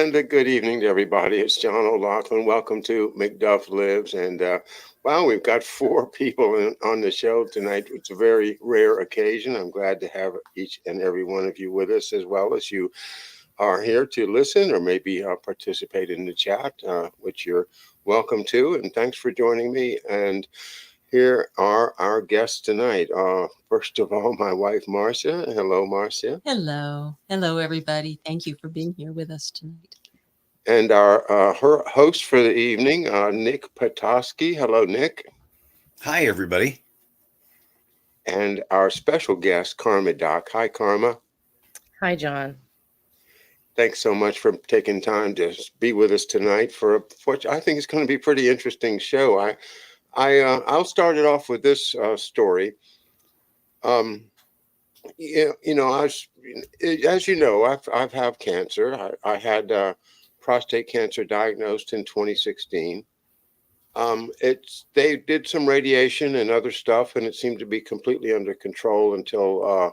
And a good evening to everybody. It's John O'Loughlin. Welcome to McDuff Lives. And wow, we've got four people on the show tonight. It's a very rare occasion. I'm glad to have each and every one of you with us, as well as you are here to listen or maybe participate in the chat, which you're welcome to. And thanks for joining me. And here are our guests tonight. First of all, my wife, Marcia. Hello, Marcia. Hello. Hello, everybody. Thank you for being here with us tonight. And our her host for the evening, Nick Petoskey. Hello, Nick. Hi, everybody. And our special guest, KarmaDoc. Hi, Karma. Hi, John. Thanks so much for taking time to be with us tonight for what I think is going to be a pretty interesting show. I'll start it off with this story. As you know, I've had cancer. I had prostate cancer diagnosed in 2016. They did some radiation and other stuff, and it seemed to be completely under control until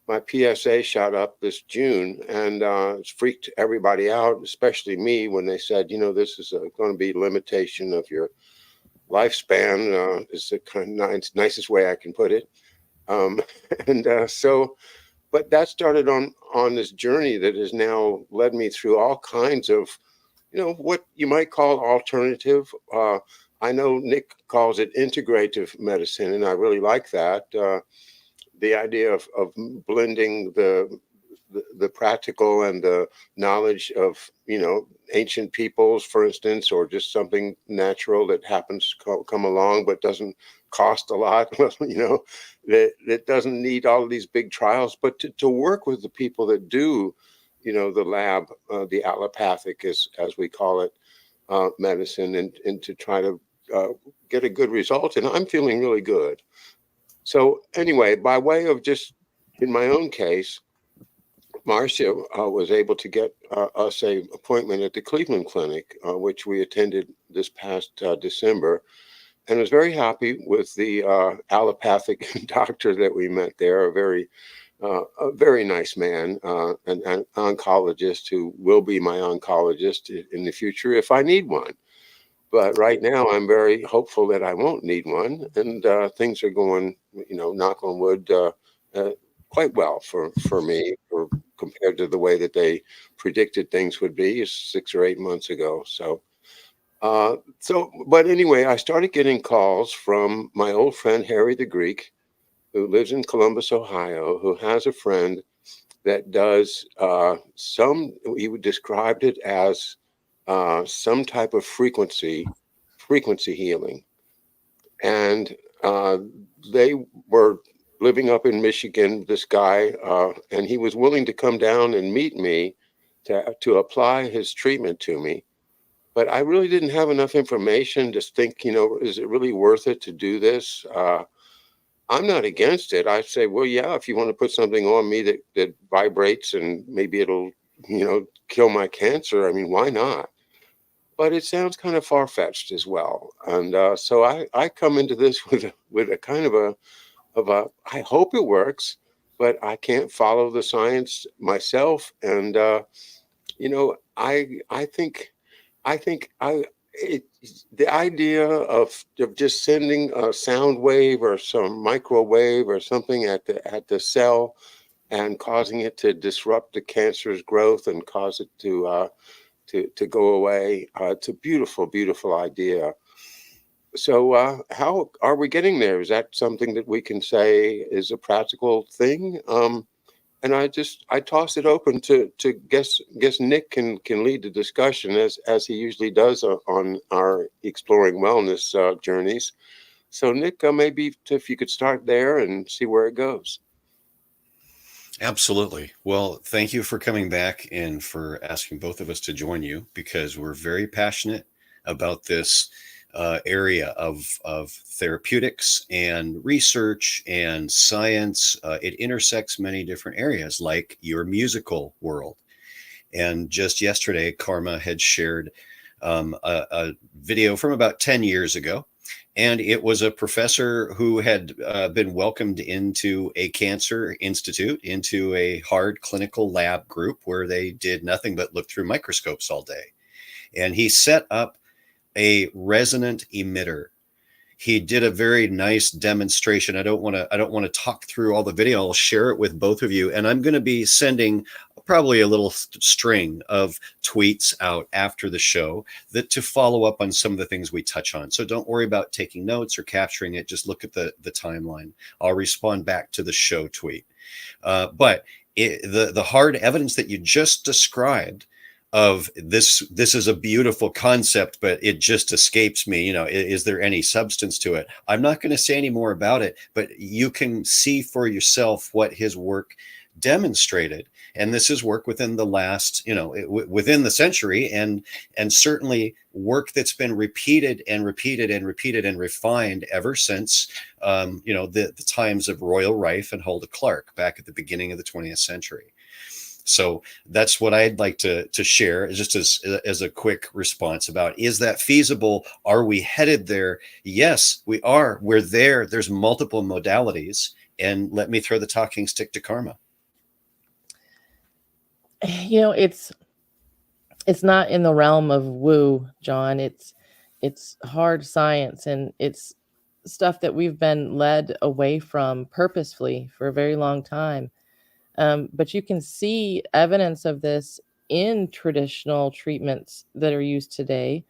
my PSA shot up this June, and it's freaked everybody out, especially me, when they said, this is going to be limitation of your lifespan. Is the kind of nicest way I can put it. But that started on this journey that has now led me through all kinds of, what you might call alternative. I know Nick calls it integrative medicine, and I really like that. The idea of blending the practical and the knowledge of, ancient peoples, for instance, or just something natural that happens to come along but doesn't cost a lot, that doesn't need all of these big trials, but to work with the people that do, the lab, the allopathic, as we call it, medicine, and to try to get a good result. And I'm feeling really good. So anyway, by way of just in my own case, Marcia was able to get us a appointment at the Cleveland Clinic, which we attended this past December, and was very happy with the allopathic doctor that we met there. A very nice man, an oncologist who will be my oncologist in the future if I need one. But right now, I'm very hopeful that I won't need one, and things are going, knock on wood, quite well for me, compared to the way that they predicted things would be 6 or 8 months ago. But anyway, I started getting calls from my old friend Harry the Greek, who lives in Columbus, Ohio, who has a friend that does he would described it as some type of frequency healing. And they were living up in Michigan, this guy, and he was willing to come down and meet me to apply his treatment to me. But I really didn't have enough information to think, is it really worth it to do this? I'm not against it. I say, well, yeah, if you want to put something on me that vibrates and maybe it'll, kill my cancer, I mean, why not? But it sounds kind of far-fetched as well. And so I come into this with a kind of a I hope it works, but I can't follow the science myself. And I think the idea of just sending a sound wave or some microwave or something at the cell and causing it to disrupt the cancer's growth and cause it to go away. It's a beautiful, beautiful idea. So how are we getting there? Is that something that we can say is a practical thing? And I toss it open to guess Nick can lead the discussion as he usually does on our exploring wellness journeys. So Nick, maybe if you could start there and see where it goes. Absolutely. Well, thank you for coming back and for asking both of us to join you, because we're very passionate about this area of therapeutics and research and science. It intersects many different areas, like your musical world. And just yesterday, Karma had shared a video from about 10 years ago. And it was a professor who had been welcomed into a cancer institute, into a hard clinical lab group where they did nothing but look through microscopes all day. And he set up a resonant emitter. He did a very nice demonstration. I don't want to talk through all the video. I'll share it with both of you. And I'm going to be sending probably a little string of tweets out after the show that to follow up on some of the things we touch on. So don't worry about taking notes or capturing it. Just look at the timeline. I'll respond back to the show tweet. But the hard evidence that you just described of this is a beautiful concept, but it just escapes me. Is there any substance to it? I'm not going to say any more about it, but you can see for yourself what his work demonstrated. And this is work within the last, within the century, and certainly work that's been repeated and repeated and repeated and refined ever since, the times of Royal Rife and Hulda Clark back at the beginning of the 20th century. So that's what I'd like to share, just as a quick response about, is that feasible? Are we headed there? Yes, we are. We're there. There's multiple modalities. And let me throw the talking stick to Karma. It's not in the realm of woo, John. It's hard science, and it's stuff that we've been led away from purposefully for a very long time. But you can see evidence of this in traditional treatments that are used today.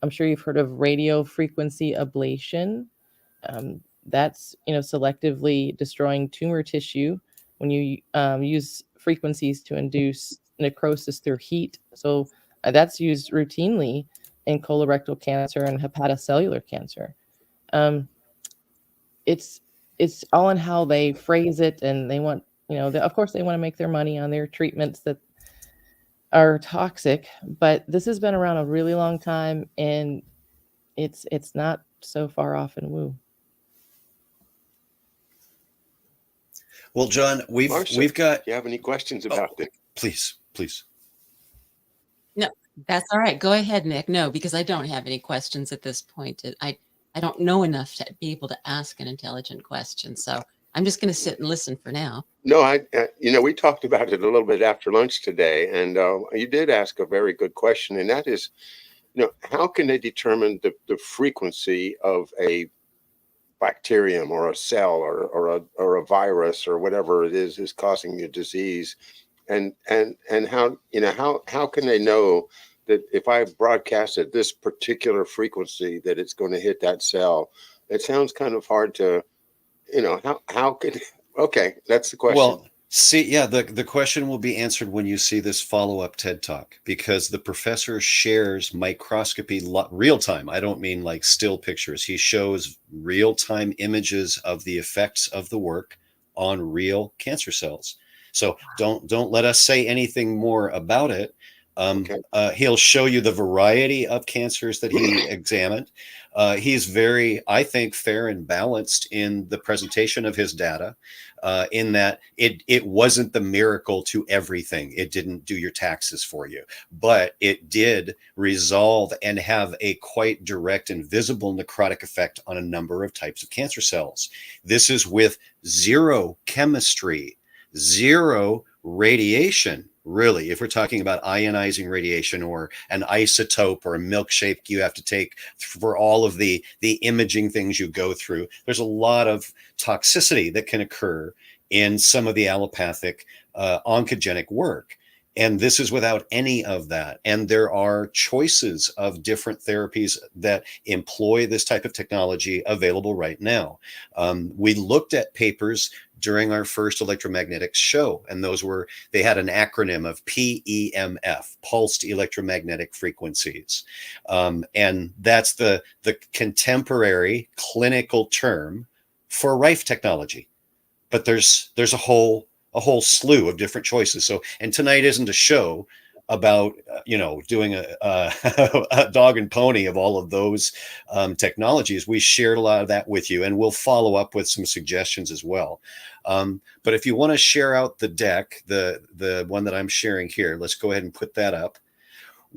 I'm sure you've heard of radio frequency ablation. That's selectively destroying tumor tissue when you use frequencies to induce necrosis through heat. So that's used routinely in colorectal cancer and hepatocellular cancer. It's all in how they phrase it, and they want, of course they want to make their money on their treatments that are toxic, but this has been around a really long time, and it's not so far off in woo. Well, John, Marcia, we've got. Do you have any questions about this? Please. No, that's all right. Go ahead, Nick. No, because I don't have any questions at this point. I don't know enough to be able to ask an intelligent question. So I'm just going to sit and listen for now. No, we talked about it a little bit after lunch today, and you did ask a very good question, and that is, how can they determine the frequency of a bacterium or a cell or a virus or whatever it is causing the disease, and how can they know that if I broadcast at this particular frequency that it's going to hit that cell? It sounds kind of hard to, how could, okay, that's the question. Well, see, yeah, the question will be answered when you see this follow-up TED Talk, because the professor shares microscopy real time. I don't mean like still pictures. He shows real-time images of the effects of the work on real cancer cells. So don't let us say anything more about it. Okay. He'll show you the variety of cancers that he examined. He's very, I think, fair and balanced in the presentation of his data, in that it wasn't the miracle to everything. It didn't do your taxes for you, but it did resolve and have a quite direct and visible necrotic effect on a number of types of cancer cells. This is with zero chemistry, zero radiation. Really, if we're talking about ionizing radiation or an isotope or a milkshake you have to take for all of the imaging things you go through, there's a lot of toxicity that can occur in some of the allopathic oncogenic work. And this is without any of that. And there are choices of different therapies that employ this type of technology available right now. We looked at papers during our first electromagnetic show, and they had an acronym of PEMF, pulsed electromagnetic frequencies. And that's the contemporary clinical term for Rife technology. But there's a whole slew of different choices. So, and tonight isn't a show about, doing a dog and pony of all of those technologies. We shared a lot of that with you, and we'll follow up with some suggestions as well. But if you want to share out the deck, the one that I'm sharing here, let's go ahead and put that up.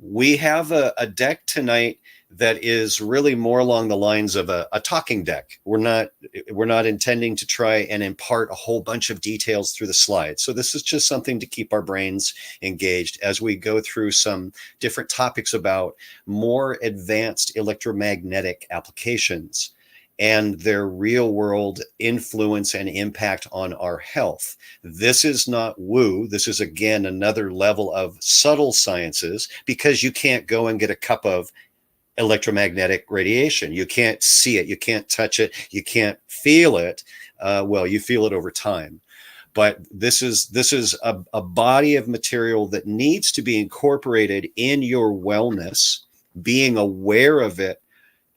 We have a deck tonight that is really more along the lines of a talking deck. We're not intending to try and impart a whole bunch of details through the slides. So this is just something to keep our brains engaged as we go through some different topics about more advanced electromagnetic applications and their real world influence and impact on our health. This is not woo. This is, again, another level of subtle sciences, because you can't go and get a cup of electromagnetic radiation. You can't see it. You can't touch it. You can't feel it. Well, you feel it over time. But this is a body of material that needs to be incorporated in your wellness. Being aware of it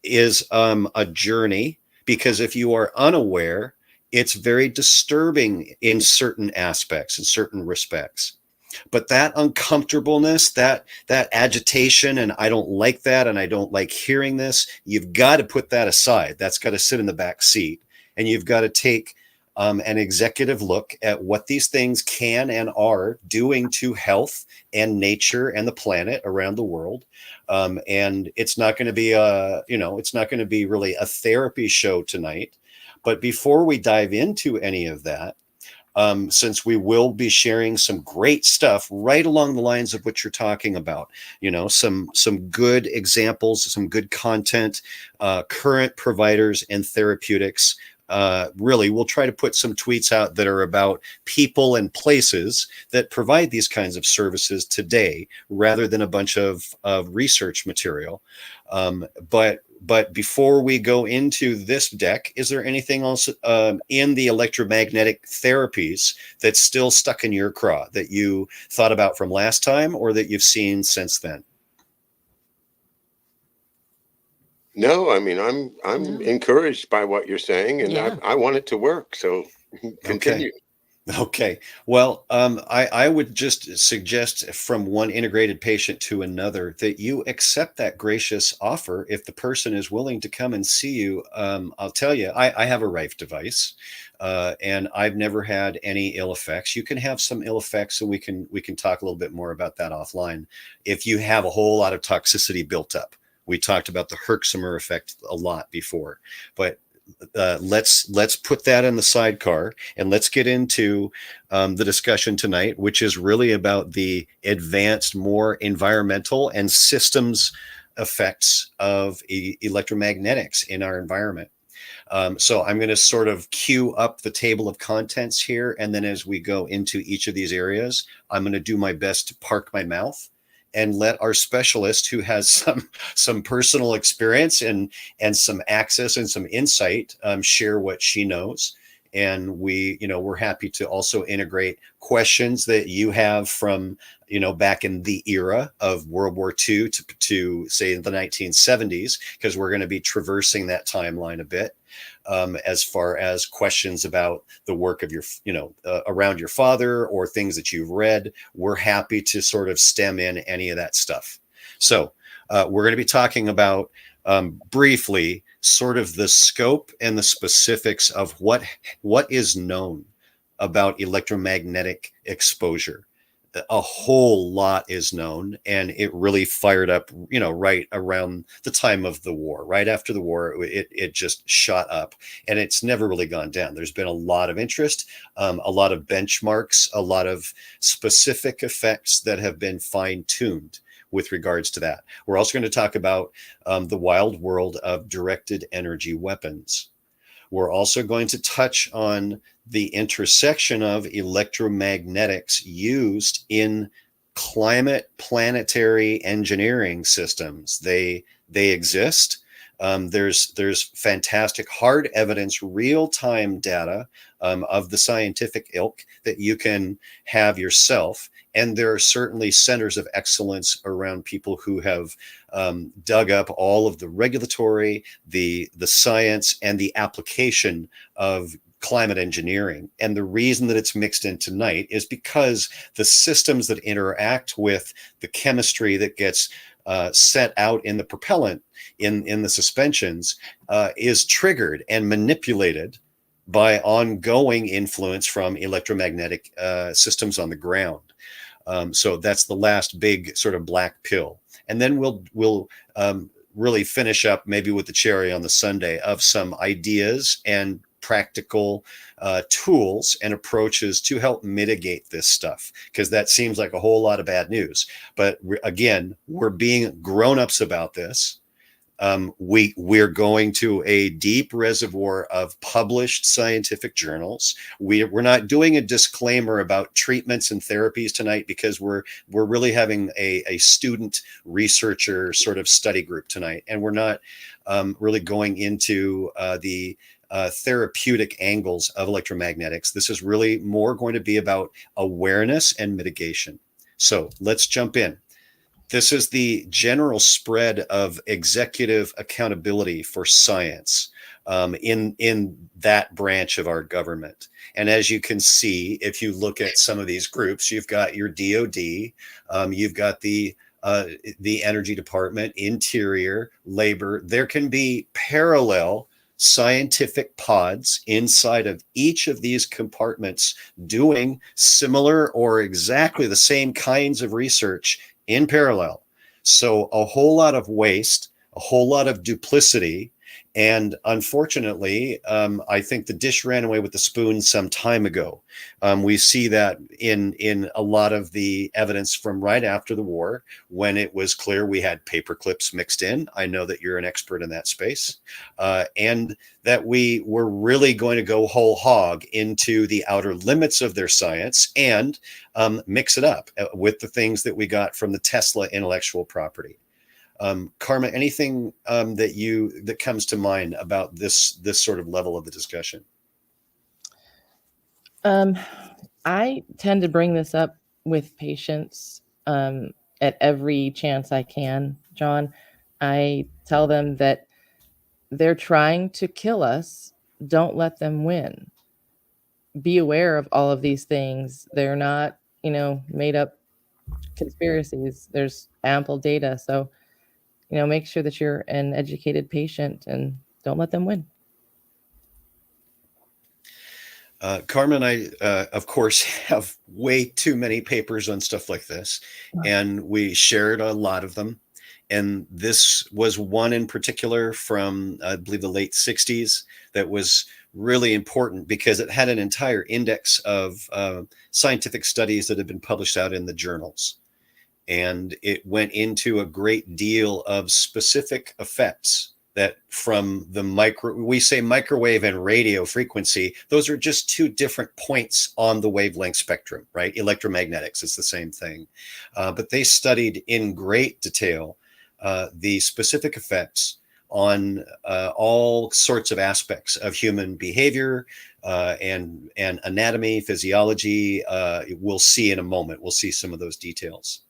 is a journey, because if you are unaware, it's very disturbing in certain aspects, in certain respects. But that uncomfortableness, that agitation, and I don't like that, and I don't like hearing this, you've got to put that aside. That's got to sit in the back seat, and you've got to take an executive look at what these things can and are doing to health and nature and the planet around the world. And it's not going to be it's not going to be really a therapy show tonight. But before we dive into any of that, since we will be sharing some great stuff right along the lines of what you're talking about, some good examples, some good content, current providers and therapeutics. Really, we'll try to put some tweets out that are about people and places that provide these kinds of services today, rather than a bunch of research material. But before we go into this deck, is there anything else in the electromagnetic therapies that's still stuck in your craw that you thought about from last time, or that you've seen since then? No, I mean, I'm No. encouraged by what you're saying, and Yeah. I want it to work. So continue. Okay. Well, I would just suggest, from one integrated patient to another, that you accept that gracious offer if the person is willing to come and see you. I'll tell you, I have a Rife device, and I've never had any ill effects. You can have some ill effects, and we can talk a little bit more about that offline if you have a whole lot of toxicity built up. We talked about the Herxheimer effect a lot before, but let's put that in the sidecar, and let's get into the discussion tonight, which is really about the advanced, more environmental and systems effects of electromagnetics in our environment. So I'm going to sort of queue up the table of contents here, and then as we go into each of these areas, I'm going to do my best to park my mouth and let our specialist, who has some personal experience and some access and some insight, share what she knows. And we're happy to also integrate questions that you have from, back in the era of World War II to say the 1970s, because we're going to be traversing that timeline a bit. As far as questions about the work of your, around your father, or things that you've read, we're happy to sort of stem in any of that stuff. So we're going to be talking about briefly sort of the scope and the specifics of what is known about electromagnetic exposure. A whole lot is known, and it really fired up, right around the time of the war. Right after the war, it just shot up, and it's never really gone down. There's been a lot of interest, a lot of benchmarks, a lot of specific effects that have been fine-tuned with regards to that. We're also going to talk about the wild world of directed energy weapons. We're also going to touch on the intersection of electromagnetics used in climate planetary engineering systems. They exist. There's fantastic hard evidence, real-time data of the scientific ilk that you can have yourself. And there are certainly centers of excellence around people who have dug up all of the regulatory, the science, and the application of climate engineering. And the reason that it's mixed in tonight is because the systems that interact with the chemistry that gets set out in the propellant, in the suspensions, is triggered and manipulated by ongoing influence from electromagnetic systems on the ground. So that's the last big sort of black pill. And then we'll really finish up maybe with the cherry on the sundae of some ideas and practical tools and approaches to help mitigate this stuff, because that seems like a whole lot of bad news. But again, we're being grown-ups about this. We're going to a deep reservoir of published scientific journals. We're not doing a disclaimer about treatments and therapies tonight, because we're really having a student researcher sort of study group tonight, and we're not really going into the therapeutic angles of electromagnetics. This is really more going to be about awareness and mitigation. So let's jump in. This is the general spread of executive accountability for science in that branch of our government. And as you can see, if you look at some of these groups, you've got your DOD, you've got the Energy Department, Interior, Labor. There can be parallel scientific pods inside of each of these compartments doing similar or exactly the same kinds of research in parallel. So a whole lot of waste, a whole lot of duplicity. And unfortunately, I think the dish ran away with the spoon some time ago. We see that in a lot of the evidence from right after the war, when it was clear we had paper clips mixed in. I know that you're an expert in that space, and that we were really going to go whole hog into the outer limits of their science and mix it up with the things that we got from the Tesla intellectual property. Karma, anything that comes to mind about this sort of level of the discussion? I tend to bring this up with patients at every chance I can, John. I tell them that they're trying to kill us. Don't let them win. Be aware of all of these things. They're not, made up conspiracies. There's ample data. So, make sure that you're an educated patient and don't let them win. Karma and I, of course, have way too many papers on stuff like this, and we shared a lot of them. And this was one in particular from, I believe, the late 60s that was really important because it had an entire index of scientific studies that had been published out in the journals. And it went into a great deal of specific effects that from the we say microwave and radio frequency, those are just two different points on the wavelength spectrum, right? Electromagnetics, it's the same thing. But they studied in great detail the specific effects on all sorts of aspects of human behavior and anatomy, physiology. We'll see in a moment. We'll see some of those details.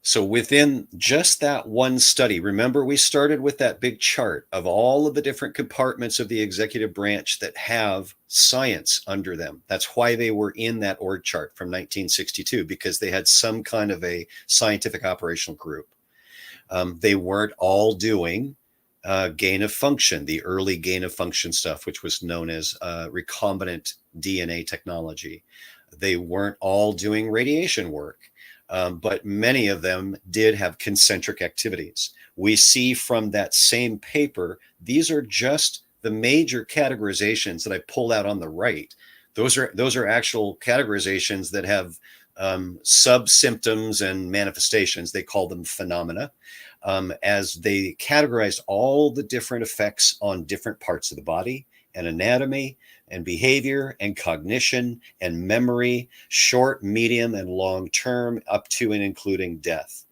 So within just that one study, remember we started with that big chart of all of the different compartments of the executive branch that have science under them. That's why they were in that org chart from 1962, because they had some kind of a scientific operational group. They weren't all doing gain of function, the early gain of function stuff, which was known as recombinant DNA technology. They weren't all doing radiation work. But many of them did have concentric activities. We see from that same paper, these are just the major categorizations that I pulled out on the right. Those are actual categorizations that have sub-symptoms and manifestations. They call them phenomena, as they categorized all the different effects on different parts of the body and anatomy and behavior and cognition and memory, short, medium, and long term, up to and including death.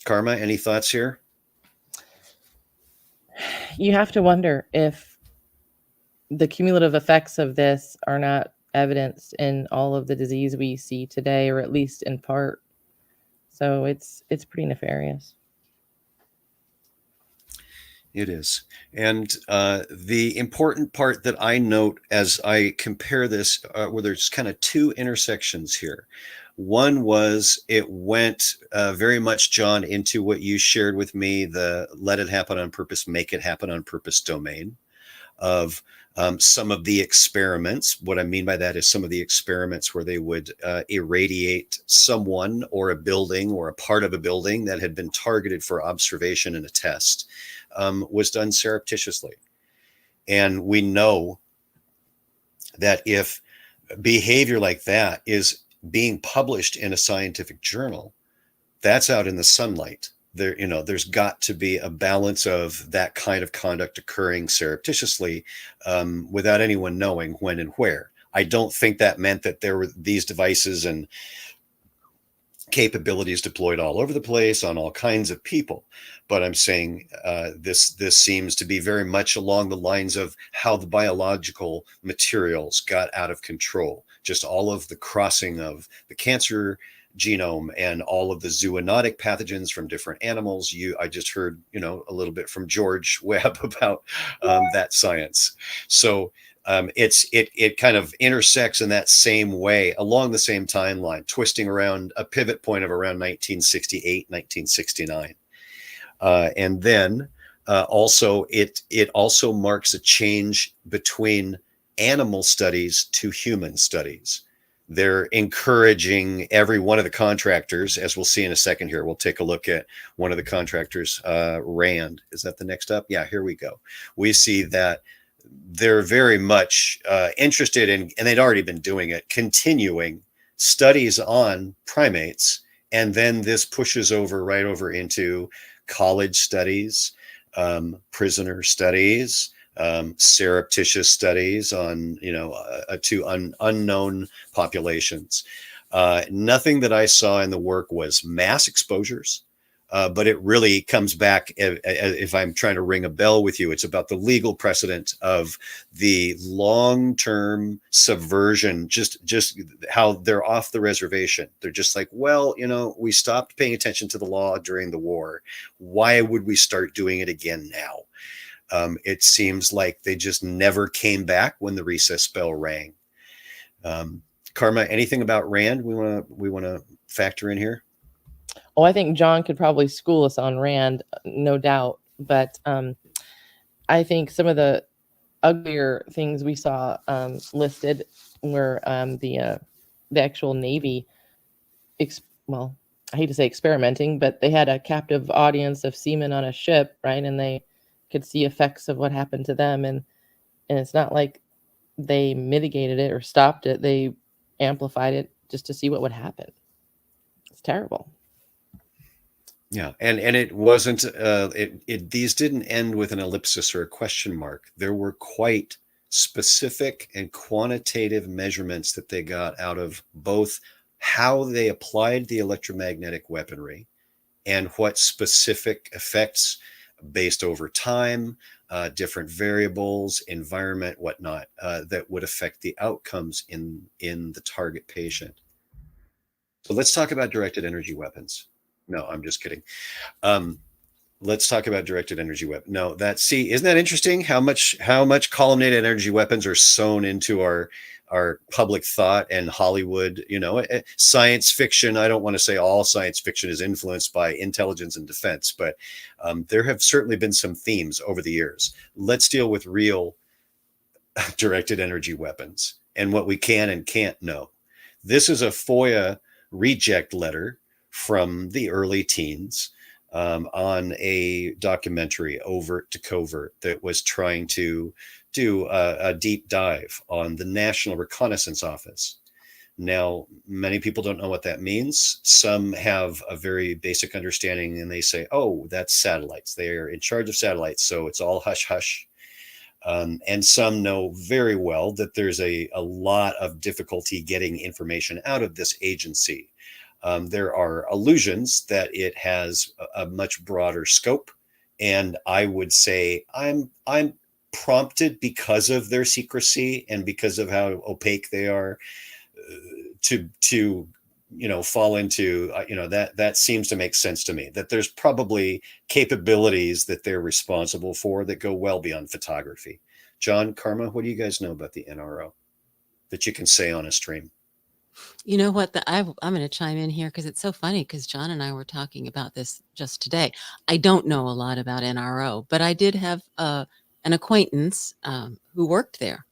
Karma, any thoughts here? You have to wonder if the cumulative effects of this are not evidenced in all of the disease we see today, or at least in part. So it's pretty nefarious. It is. And the important part that I note as I compare this, where there's kind of two intersections here. One was it went very much, John, into what you shared with me, the let it happen on purpose, make it happen on purpose domain of Some of the experiments, what I mean by that is some of the experiments where they would irradiate someone or a building or a part of a building that had been targeted for observation in a test, was done surreptitiously. And we know that if behavior like that is being published in a scientific journal, that's out in the sunlight. There, there's got to be a balance of that kind of conduct occurring surreptitiously, without anyone knowing when and where. I don't think that meant that there were these devices and capabilities deployed all over the place on all kinds of people. But I'm saying this seems to be very much along the lines of how the biological materials got out of control. Just all of the crossing of the cancer genome and all of the zoonotic pathogens from different animals. I just heard, a little bit from George Webb about that science. So it kind of intersects in that same way along the same timeline, twisting around a pivot point of around 1968, 1969. And then also it also marks a change between animal studies to human studies. They're encouraging every one of the contractors, as we'll see in a second here. We'll take a look at one of the contractors, Rand. Is that the next up? Yeah, here we go. We see that they're very much interested in, and they'd already been doing it, continuing studies on primates. And then this pushes right over into college studies, prisoner studies, surreptitious studies on, to unknown populations. Nothing that I saw in the work was mass exposures, but it really comes back, if I'm trying to ring a bell with you, it's about the legal precedent of the long-term subversion, just how they're off the reservation. They're just like, well, we stopped paying attention to the law during the war. Why would we start doing it again now? It seems like they just never came back when the recess bell rang. Karma, anything about Rand we want to factor in here? Oh, I think John could probably school us on Rand, no doubt. But I think some of the uglier things we saw listed were the actual Navy. Well, I hate to say experimenting, but they had a captive audience of seamen on a ship, right? And they could see effects of what happened to them, and it's not like they mitigated it or stopped it. They amplified it just to see what would happen. It's terrible. Yeah, and it wasn't these didn't end with an ellipsis or a question mark. There were quite specific and quantitative measurements that they got out of both how they applied the electromagnetic weaponry and what specific effects based over time, different variables, environment, whatnot, that would affect the outcomes in the target patient. So let's talk about directed energy weapons. No, I'm just kidding. Let's talk about directed energy weapons. No, isn't that interesting? How much columnated energy weapons are sewn into our public thought and Hollywood, science fiction. I don't want to say all science fiction is influenced by intelligence and defense, but there have certainly been some themes over the years. Let's deal with real directed energy weapons and what we can and can't know. This is a FOIA reject letter from the early teens on a documentary, Overt to Covert, that was trying to do a deep dive on the National Reconnaissance Office. Now, many people don't know what that means. Some have a very basic understanding and they say, oh, that's satellites. They're in charge of satellites, so it's all hush hush. And some know very well that there's a lot of difficulty getting information out of this agency. There are allusions that it has a much broader scope, and I would say I'm prompted because of their secrecy and because of how opaque they are to fall into that seems to make sense to me, that there's probably capabilities that they're responsible for that go well beyond photography. John, Karma, what do you guys know about the NRO that you can say on a stream? You know what? I'm going to chime in here because it's so funny, because John and I were talking about this just today. I don't know a lot about NRO, but I did have an acquaintance who worked there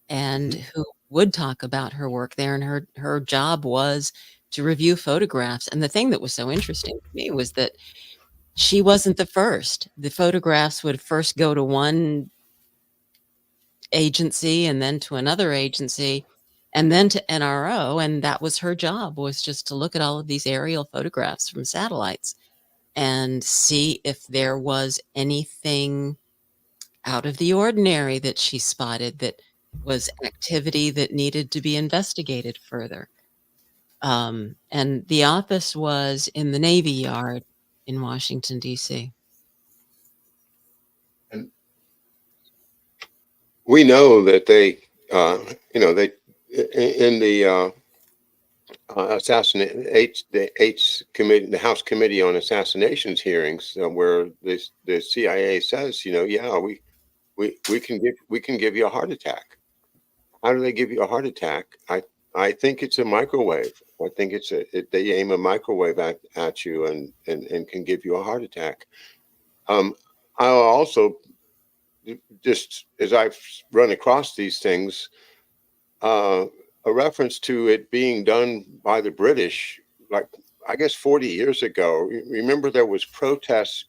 and who would talk about her work there. And her job was to review photographs. And the thing that was so interesting to me was that she wasn't the first. The photographs would first go to one agency and then to another agency and then to NRO. And that was her job, was just to look at all of these aerial photographs from satellites and see if there was anything out of the ordinary that she spotted that was activity that needed to be investigated further. And the office was in the Navy Yard in Washington, D.C. And we know that they, they in the the committee, the House Committee on Assassinations hearings, where the CIA says, yeah, we can give you a heart attack. How do they give you a heart attack? I think it's a microwave. I think they aim a microwave at you and can give you a heart attack. I'll also, just as I've run across these things, a reference to it being done by the British, like I guess 40 years ago. Remember, there was protests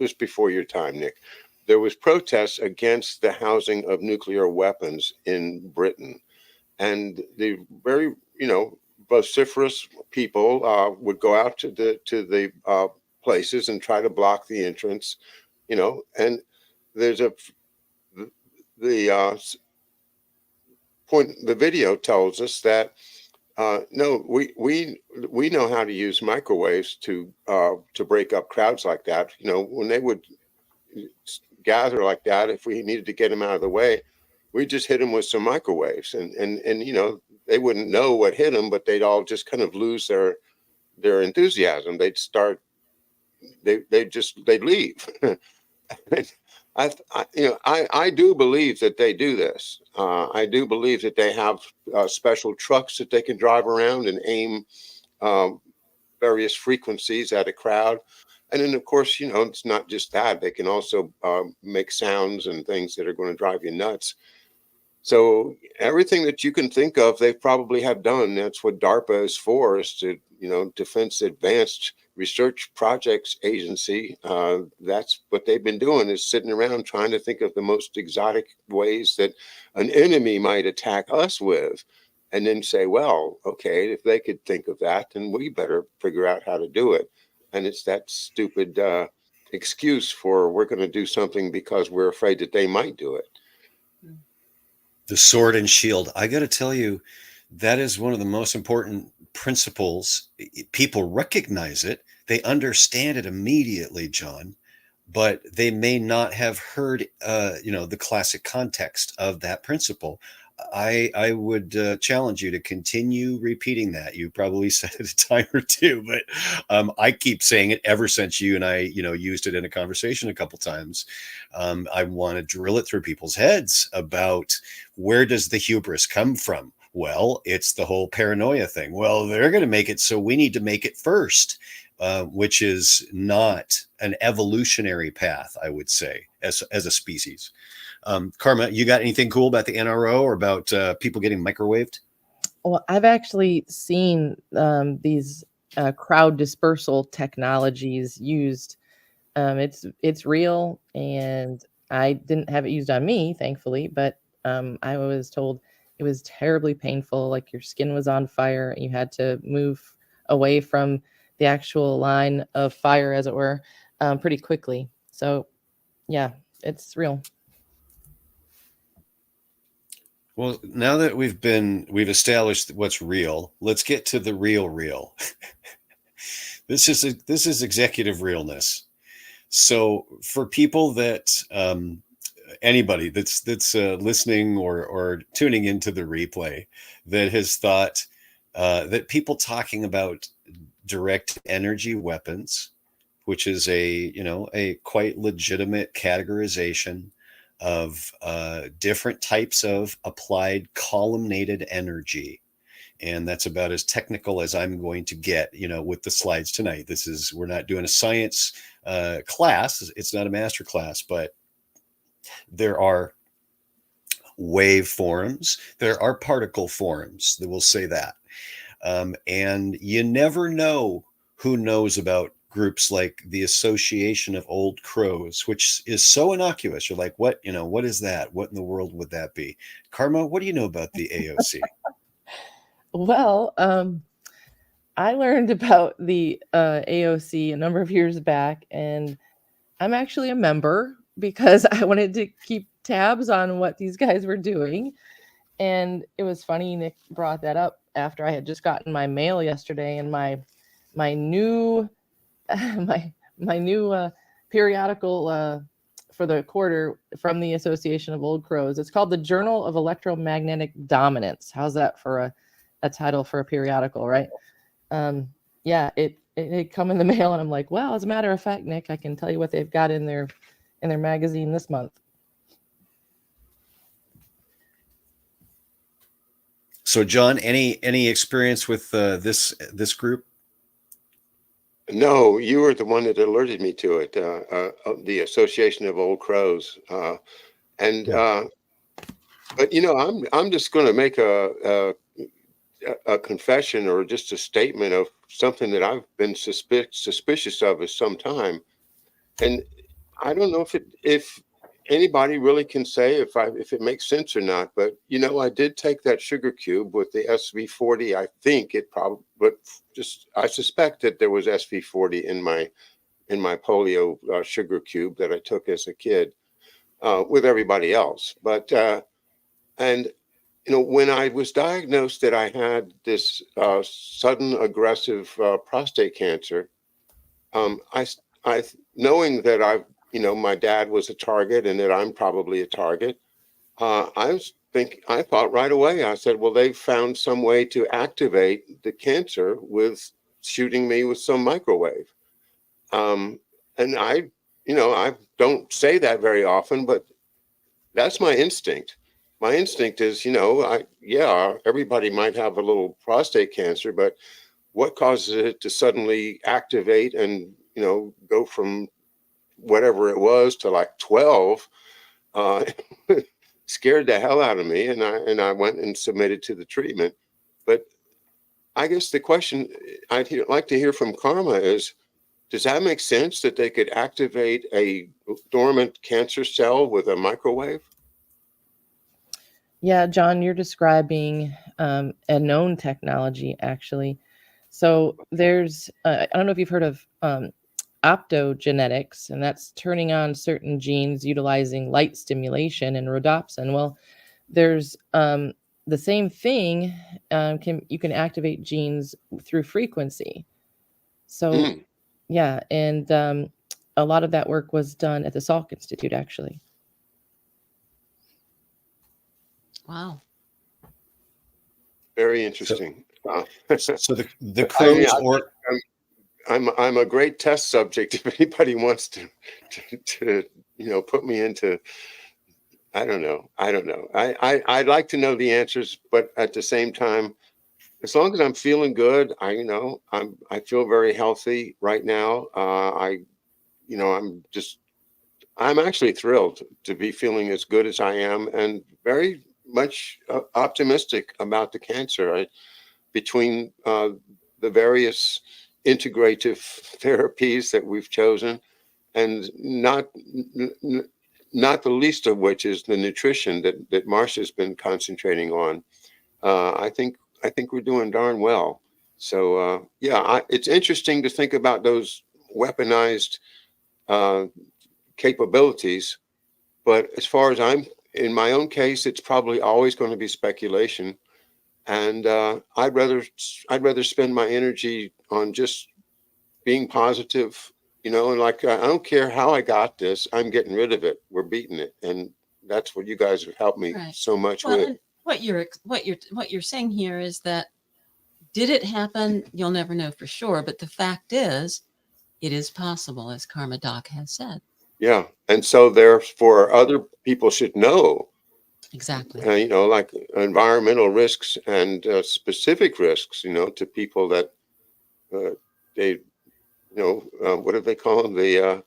just before your time, Nick. There was protests against the housing of nuclear weapons in Britain, and the very vociferous people would go out to the places and try to block the entrance, and there's the video tells us that no, we know how to use microwaves to break up crowds like that. When they would gather like that, if we needed to get them out of the way, we just hit them with some microwaves, and they wouldn't know what hit them, but they'd all just kind of lose their enthusiasm. They'd leave. I do believe that they do this. I do believe that they have special trucks that they can drive around and aim various frequencies at a crowd. And then, of course, it's not just that. They can also make sounds and things that are going to drive you nuts. So everything that you can think of, they probably have done. That's what DARPA is for, is to, Defense Advanced Research Projects Agency. That's what they've been doing, is sitting around trying to think of the most exotic ways that an enemy might attack us with, and then say, well, okay, if they could think of that, then we better figure out how to do it. And it's that stupid excuse for, we're going to do something because we're afraid that they might do it. The sword and shield. I got to tell you, that is one of the most important principles. People recognize it. They understand it immediately, John, but they may not have heard, the classic context of that principle. I would challenge you to continue repeating that. You probably said it a time or two, but I keep saying it ever since you and I, used it in a conversation a couple times. I want to drill it through people's heads about, where does the hubris come from? Well, it's the whole paranoia thing. Well, they're going to make it, so we need to make it first, which is not an evolutionary path, I would say, as a species. Karma, you got anything cool about the NRO or about people getting microwaved? Well, I've actually seen these crowd dispersal technologies used. It's real, and I didn't have it used on me, thankfully, but I was told it was terribly painful, like your skin was on fire and you had to move away from the actual line of fire, as it were, pretty quickly. So yeah, it's real. Well, now that we've established what's real, let's get to the real. This is executive realness. So for people that anybody that's listening or tuning into the replay that has thought that people talking about direct energy weapons, which is a quite legitimate categorization of different types of applied columnated energy. And that's about as technical as I'm going to get, with the slides tonight. We're not doing a science class. It's not a master class, but There are wave forms. There are particle forms. That will say that. And you never know who knows about groups like the Association of Old Crows, which is so innocuous. You're like, what, what is that? What in the world would that be? Karma, what do you know about the AOC? Well, I learned about the AOC a number of years back, and I'm actually a member because I wanted to keep tabs on what these guys were doing. And it was funny Nick brought that up after I had just gotten my mail yesterday, and my new my new periodical for the quarter from the Association of Old Crows. It's called the Journal of Electromagnetic Dominance. How's that for a title for a periodical, right? Yeah, it come in the mail, and I'm like, well, as a matter of fact, Nick, I can tell you what they've got in their magazine this month. So, John, any experience with this group? No, you were the one that alerted me to it. The Association of Old Crows, and but I'm just going to make a confession, or just a statement of something that I've been suspicious of for some time, and I don't know if anybody really can say if it makes sense or not. But I did take that sugar cube with the SV40. I think it probably, but I suspect that there was SV40 in my polio sugar cube that I took as a kid with everybody else. But and when I was diagnosed that I had this sudden aggressive prostate cancer, I knowing that my dad was a target and that I'm probably a target, I thought right away, I said, well, they found some way to activate the cancer with shooting me with some microwave. And I don't say that very often, but that's my instinct. My instinct is, everybody might have a little prostate cancer, but what causes it to suddenly activate and, go from whatever it was to like 12, scared the hell out of me. And I went and submitted to the treatment. But I guess the question I'd like to hear from Karma is, does that make sense that they could activate a dormant cancer cell with a microwave? Yeah, John, you're describing a known technology, actually. So there's, I don't know if you've heard of optogenetics, and that's turning on certain genes utilizing light stimulation and rhodopsin. Well, there's the same thing. You can activate genes through frequency. So yeah, and a lot of that work was done at the Salk Institute, actually. Wow. Very interesting. So the crows, I'm a great test subject if anybody wants to put me into. I don't know. I'd like to know the answers, but at the same time, as long as I'm feeling good, I feel very healthy right now. I'm actually thrilled to be feeling as good as I am, and very much optimistic about the cancer. Between the various integrative therapies that we've chosen, and not the least of which is the nutrition that Marcia's been concentrating on. I think we're doing darn well. So it's interesting to think about those weaponized capabilities. But as far as in my own case, it's probably always going to be speculation. And I'd rather spend my energy on just being positive, and like, I don't care how I got this, I'm getting rid of it. We're beating it. And that's what you guys have helped me so much with. And what you're saying here is that, did it happen? You'll never know for sure. But the fact is, it is possible, as KarmaDoc has said. Yeah. And so therefore other people should know. Exactly. Like environmental risks and specific risks, to people that they, what do they call them? The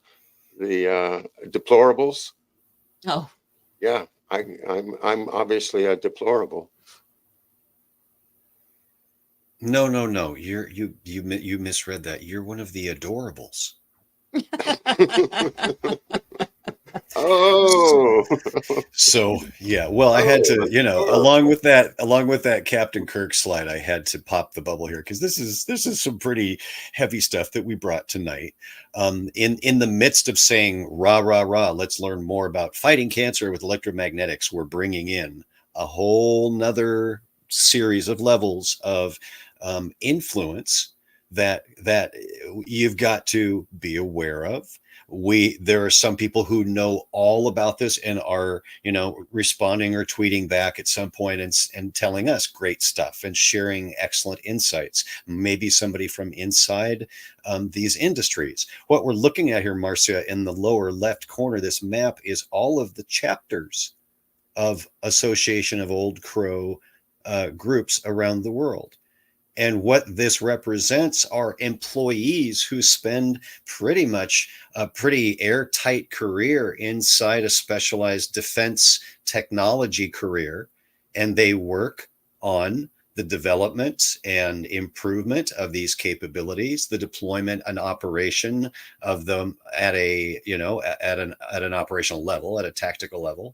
deplorables. Oh, Yeah, I'm obviously a deplorable. No. You misread that. You're one of the adorables. Oh, So yeah, well, I had to, oh, along adorable. with that Captain Kirk slide, I had to pop the bubble here because this is some pretty heavy stuff that we brought tonight. In the midst of saying rah rah rah, let's learn more about fighting cancer with electromagnetics, we're bringing in a whole nother series of levels of influence that you've got to be aware of. There are some people who know all about this and are responding or tweeting back at some point and telling us great stuff and sharing excellent insights, maybe somebody from inside these industries. What we're looking at here, Marcia, in the lower left corner of this map is all of the chapters of Association of Old Crow groups around the world. And what this represents are employees who spend pretty much a pretty airtight career inside a specialized defense technology career. And they work on the development and improvement of these capabilities, the deployment and operation of them at an operational level, at a tactical level.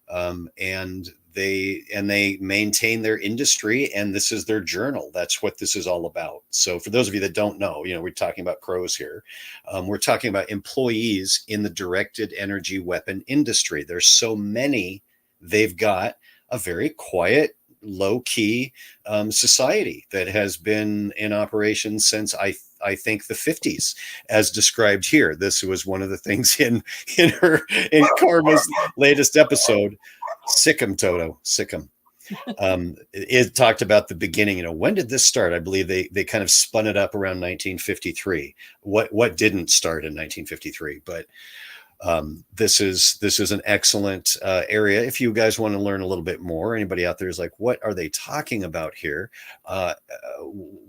And they maintain their industry, and this is their journal. That's what this is all about. So for those of you that don't know, we're talking about crows here. We're talking about employees in the directed energy weapon industry. There's so many. They've got a very quiet, low-key society that has been in operation since I think the 50s, as described here. This was one of the things in Karma's latest episode. Sick 'em, Toto. Sick 'em. It talked about the beginning. When did this start? I believe they kind of spun it up around 1953. What didn't start in 1953? But this is an excellent area. If you guys want to learn a little bit more, anybody out there is like, what are they talking about here?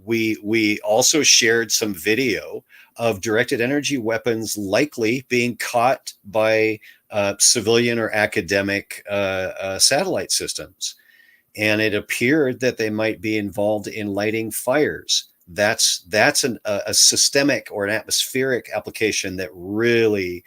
We also shared some video of directed energy weapons likely being caught by civilian or academic satellite systems. And it appeared that they might be involved in lighting fires. That's a systemic or an atmospheric application that really,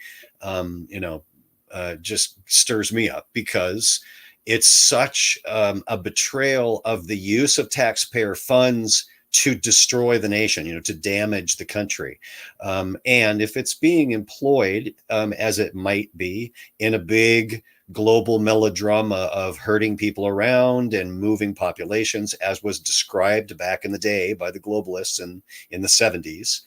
just stirs me up, because it's such a betrayal of the use of taxpayer funds to destroy the nation, to damage the country. And if it's being employed, as it might be, in a big global melodrama of hurting people around and moving populations, as was described back in the day by the globalists in the 70s,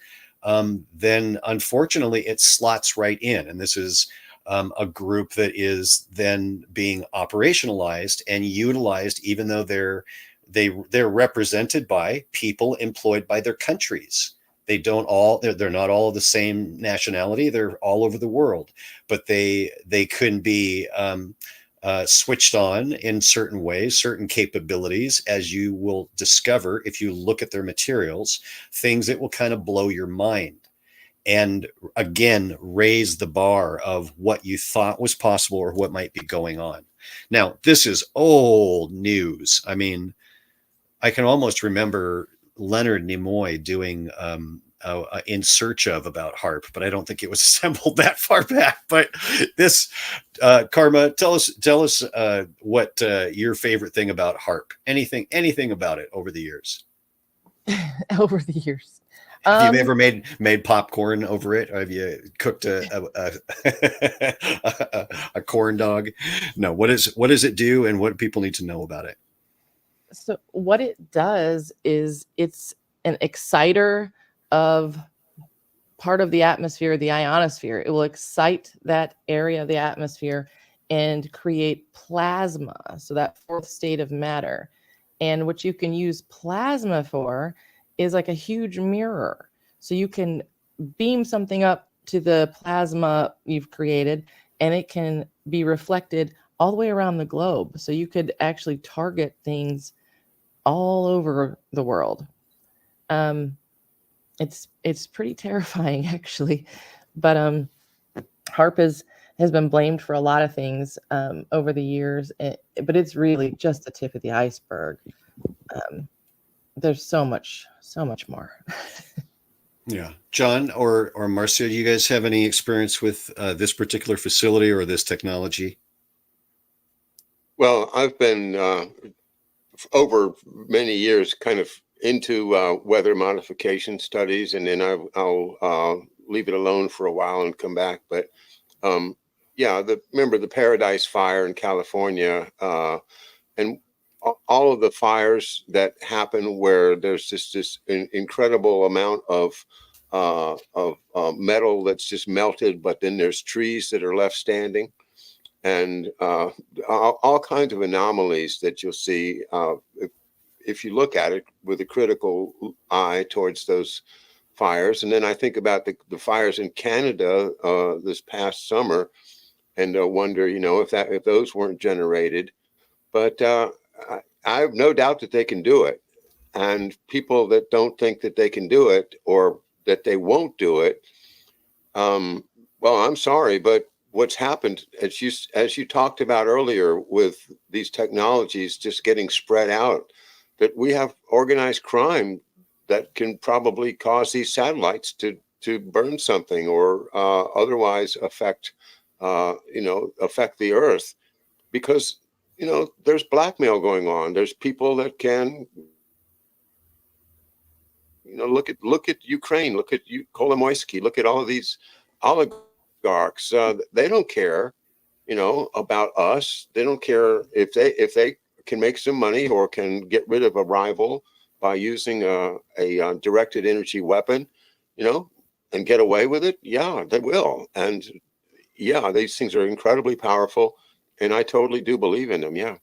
then unfortunately it slots right in. And this is a group that is then being operationalized and utilized, even though they're represented by people employed by their countries. They're not all of the same nationality. They're all over the world, but they can be switched on in certain ways, certain capabilities, as you will discover if you look at their materials, things that will kind of blow your mind and again raise the bar of what you thought was possible or what might be going on. Now, this is old news. I mean, I can almost remember Leonard Nimoy doing In Search Of about HARP, but I don't think it was assembled that far back. But this, Karma, tell us what your favorite thing about HARP, anything about it over the years. Over the years. Have you ever made popcorn over it? Or have you cooked a corn dog? No. What does it do, and what do people need to know about it? So what it does is it's an exciter of part of the atmosphere, the ionosphere. It will excite that area of the atmosphere and create plasma, so that fourth state of matter. And what you can use plasma for is like a huge mirror. So you can beam something up to the plasma you've created, and it can be reflected all the way around the globe. So you could actually target things all over the world. It's pretty terrifying, actually. But HARP is has been blamed for a lot of things over the years, but it's really just the tip of the iceberg. There's so much more. Yeah. John or Marcia, do you guys have any experience with this particular facility or this technology? Well, I've been over many years kind of into weather modification studies, and then I'll leave it alone for a while and come back. But yeah, remember the Paradise Fire in California, and all of the fires that happen where there's just this incredible amount of metal that's just melted, but then there's trees that are left standing, and all kinds of anomalies that you'll see if you look at it with a critical eye towards those fires. And then I think about the fires in Canada this past summer, and wonder, if those weren't generated. But I have no doubt that they can do it. And people that don't think that they can do it, or that they won't do it, well, I'm sorry, but what's happened, as you talked about earlier, with these technologies just getting spread out, that we have organized crime that can probably cause these satellites to burn something, or otherwise affect the Earth, because there's blackmail going on. There's people that can, look at Ukraine, look at Kolomoisky, look at all of these oligarchs. They don't care, about us. They don't care if they can make some money or can get rid of a rival by using a directed energy weapon, and get away with it. Yeah, they will. And yeah, these things are incredibly powerful, and I totally do believe in them. Yeah.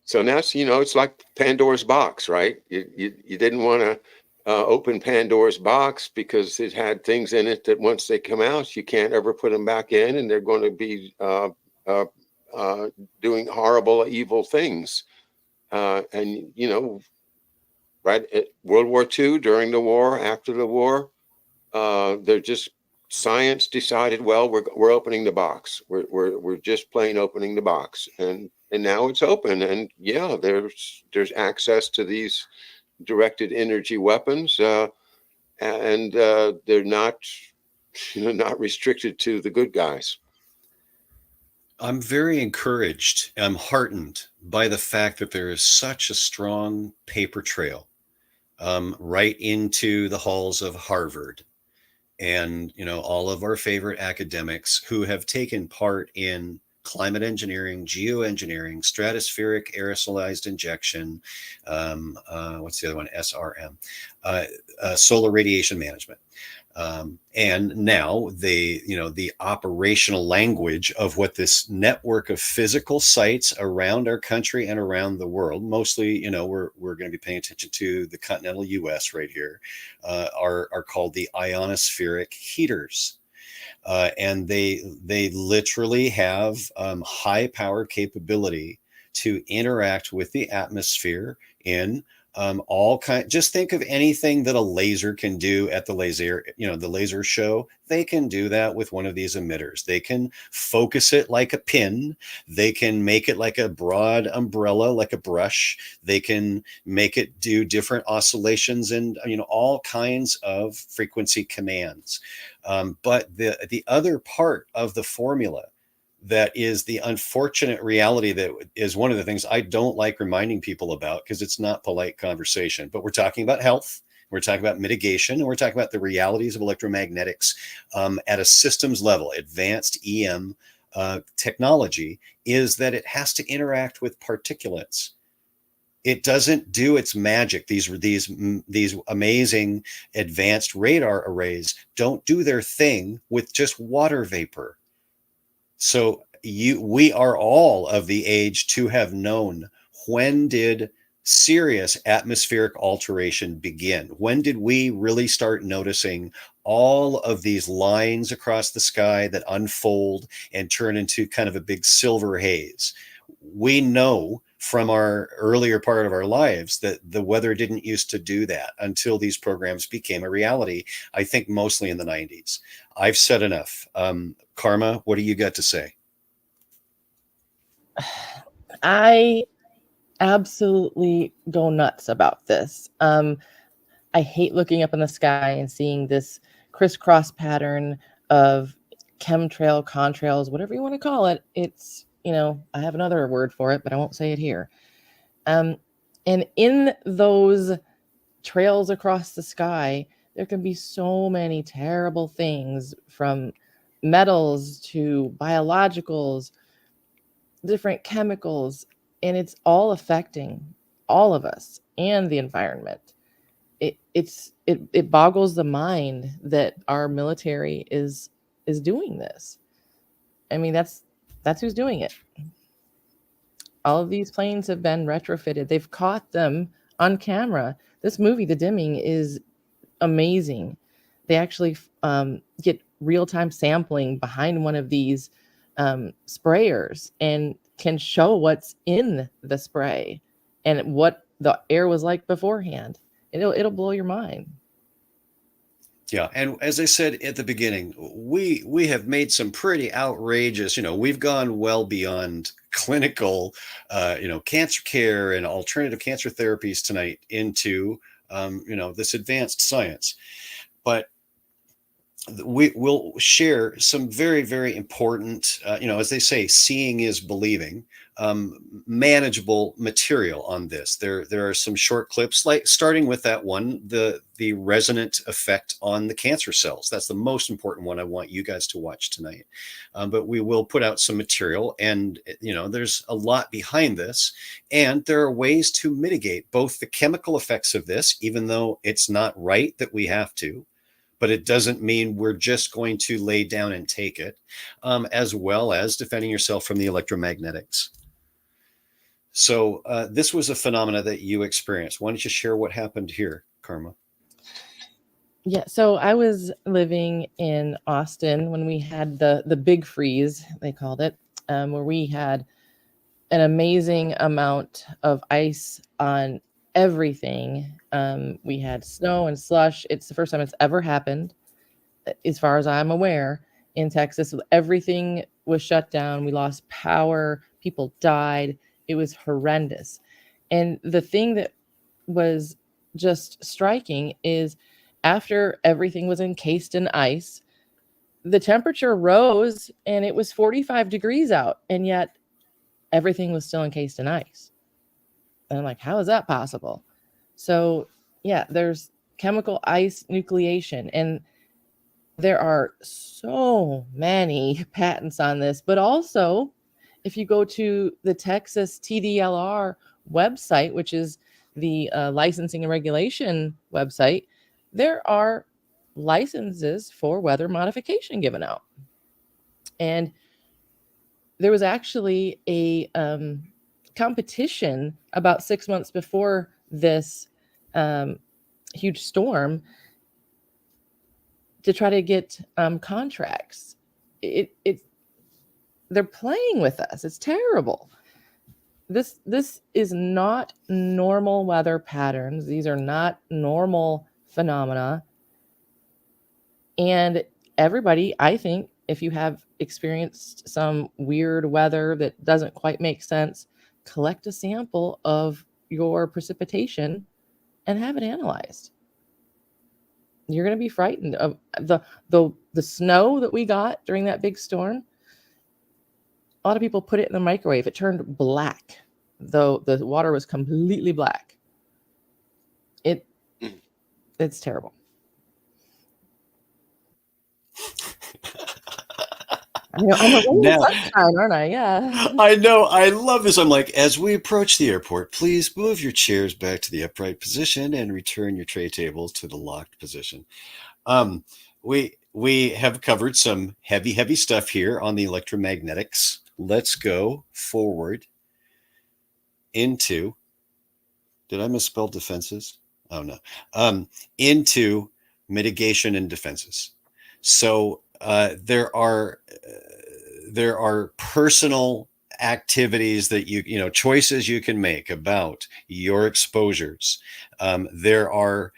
So now, it's like Pandora's box, right? You didn't want to open Pandora's box because it had things in it that once they come out, you can't ever put them back in, and they're going to be doing horrible, evil things. And right at World War II, during the war, after the war, they're just, science decided, well, we're opening the box. We're just plain opening the box, and now it's open, and yeah, there's access to these directed energy weapons, and they're not not restricted to the good guys. I'm very encouraged. I'm heartened by the fact that there is such a strong paper trail right into the halls of Harvard, and all of our favorite academics who have taken part in climate engineering, geoengineering, stratospheric aerosolized injection, what's the other one? SRM, solar radiation management. And now the operational language of what this network of physical sites around our country and around the world, mostly, we're going to be paying attention to the continental US right here, are called the ionospheric heaters. And they literally have high power capability to interact with the atmosphere in all kind. Just think of anything that a laser can do at the laser show. They can do that with one of these emitters. They can focus it like a pin. They can make it like a broad umbrella, like a brush. They can make it do different oscillations and all kinds of frequency commands. But the other part of the formula that is the unfortunate reality, that is one of the things I don't like reminding people about, because it's not polite conversation. But we're talking about health, we're talking about mitigation, and we're talking about the realities of electromagnetics at a systems level. Advanced EM technology is that it has to interact with particulates. It doesn't do its magic. These amazing advanced radar arrays don't do their thing with just water vapor. So we are all of the age to have known, when did serious atmospheric alteration begin? When did we really start noticing all of these lines across the sky that unfold and turn into kind of a big silver haze? We know from our earlier part of our lives that the weather didn't used to do that until these programs became a reality. I think mostly in the 90s. I've said enough. Karma, what do you got to say? I absolutely go nuts about this. I hate looking up in the sky and seeing this crisscross pattern of chemtrail, contrails, whatever you want to call it. It's, I have another word for it, but I won't say it here. And in those trails across the sky, there can be so many terrible things, from metals to biologicals, different chemicals, and it's all affecting all of us and the environment. It boggles the mind that our military is doing this. I mean, that's who's doing it. All of these planes have been retrofitted. They've caught them on camera. This movie, The Dimming, is amazing. They actually get real-time sampling behind one of these sprayers and can show what's in the spray and what the air was like beforehand. It'll blow your mind. Yeah, and as I said at the beginning, we have made some pretty outrageous, we've gone well beyond clinical, cancer care and alternative cancer therapies tonight into, this advanced science. But we will share some very, very important, as they say, seeing is believing, manageable material on this. There are some short clips, like starting with that one, the resonant effect on the cancer cells. That's the most important one I want you guys to watch tonight. But we will put out some material, and there's a lot behind this, and there are ways to mitigate both the chemical effects of this, even though it's not right that we have to. But it doesn't mean we're just going to lay down and take it, as well as defending yourself from the electromagnetics. So this was a phenomena that you experienced. Why don't you share what happened here, Karma? Yeah, so I was living in Austin when we had the big freeze, they called it, where we had an amazing amount of ice on everything. We had snow and slush. It's the first time it's ever happened, as far as I'm aware, in Texas. Everything was shut down. We lost power. People died. It was horrendous. And the thing that was just striking is, after everything was encased in ice, the temperature rose and it was 45 degrees out, and yet everything was still encased in ice. And I'm like, how is that possible? So yeah, there's chemical ice nucleation, and there are so many patents on this. But also, if you go to the Texas TDLR website, which is the licensing and regulation website, there are licenses for weather modification given out. And there was actually a competition about 6 months before this huge storm to try to get contracts. They're playing with us. It's terrible. This is not normal weather patterns. These are not normal phenomena. And everybody, I think, if you have experienced some weird weather that doesn't quite make sense, collect a sample of your precipitation and have it analyzed. You're going to be frightened of the snow that we got during that big storm. A lot of people put it in the microwave. It turned black, though the water was completely black. It's terrible. I'm a ray of sunshine, aren't I? Yeah. I know. I love this. I'm like, as we approach the airport, please move your chairs back to the upright position and return your tray tables to the locked position. We have covered some heavy stuff here on the electromagnetics. Let's go forward into, did I misspell defenses? Oh no. Into mitigation and defenses. So there are personal activities that choices you can make about your exposures. There are